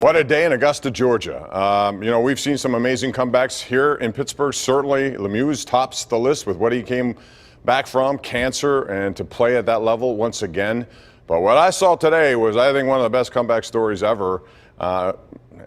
What a day in Augusta, Georgia. We've seen some amazing comebacks here in Pittsburgh. Certainly, Lemieux tops the list with what he came back from, cancer, and to play at that level once again. But what I saw today was, I think, one of the best comeback stories ever. And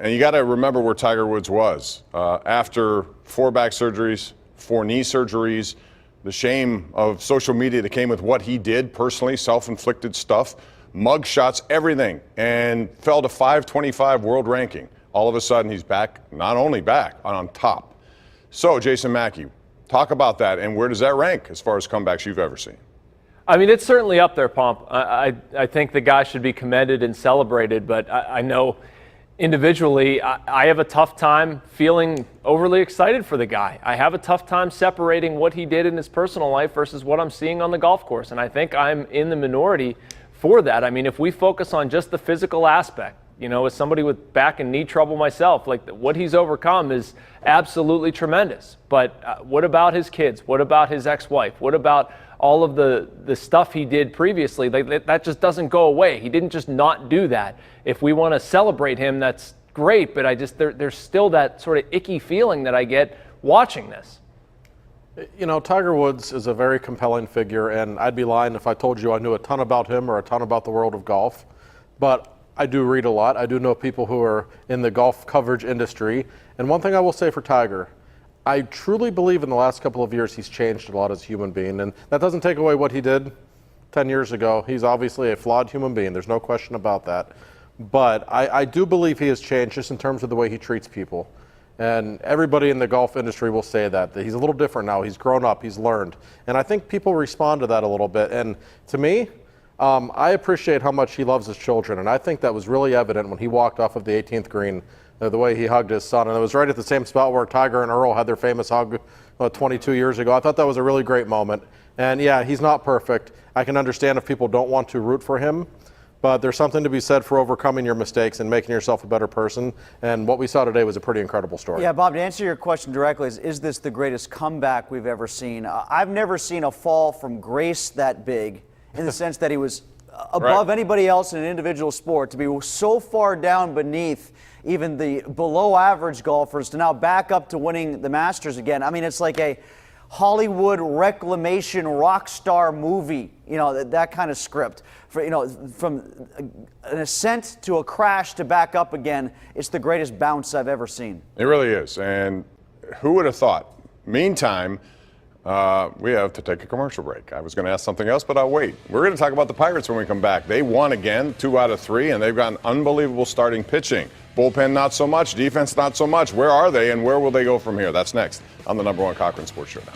you got to remember where Tiger Woods was. After 4 back surgeries, 4 knee surgeries, the shame of social media that came with what he did personally, self-inflicted stuff, mug shots, everything, and fell to 525 world ranking. All of a sudden, he's back, not only back, on top. So, Jason Mackey, talk about that, and where does that rank as far as comebacks you've ever seen? I mean, it's certainly up there, Pomp. I think the guy should be commended and celebrated, but I know individually I have a tough time feeling overly excited for the guy. I have a tough time separating what he did in his personal life versus what I'm seeing on the golf course, and I think I'm in the minority for that. I mean, if we focus on just the physical aspect, as somebody with back and knee trouble myself, like what he's overcome is absolutely tremendous. But what about his kids? What about his ex-wife? What about all of the stuff he did previously? That just doesn't go away. He didn't just not do that. If we want to celebrate him, that's great, but there's still that sort of icky feeling that I get watching this. Tiger Woods is a very compelling figure, and I'd be lying if I told you I knew a ton about him or a ton about the world of golf. But I do read a lot. I do know people who are in the golf coverage industry. And one thing I will say for Tiger, I truly believe in the last couple of years he's changed a lot as a human being. And that doesn't take away what he did 10 years ago. He's obviously a flawed human being. There's no question about that. But I do believe he has changed just in terms of the way he treats people. And everybody in the golf industry will say that he's a little different now. He's grown up. He's learned. And I think people respond to that a little bit. And to me, I appreciate how much he loves his children. And I think that was really evident when he walked off of the 18th green, the way he hugged his son. And it was right at the same spot where Tiger and Earl had their famous hug 22 years ago. I thought that was a really great moment. And yeah, he's not perfect. I can understand if people don't want to root for him. But there's something to be said for overcoming your mistakes and making yourself a better person. And what we saw today was a pretty incredible story. Yeah, Bob, to answer your question directly, is this the greatest comeback we've ever seen? I've never seen a fall from grace that big, in the sense that he was above anybody else in an individual sport, to be so far down beneath even the below average golfers to now back up to winning the Masters again. I mean, it's like a Hollywood reclamation rock star movie, that kind of script. From an ascent to a crash to back up again, it's the greatest bounce I've ever seen. It really is. And who would have thought? Meantime, we have to take a commercial break. I was going to ask something else, but I'll wait. We're going to talk about the Pirates when we come back. They won again, 2 out of 3, and they've got an unbelievable starting pitching. Bullpen, not so much. Defense, not so much. Where are they, and where will they go from here? That's next on the #1 Cochran Sports Showdown.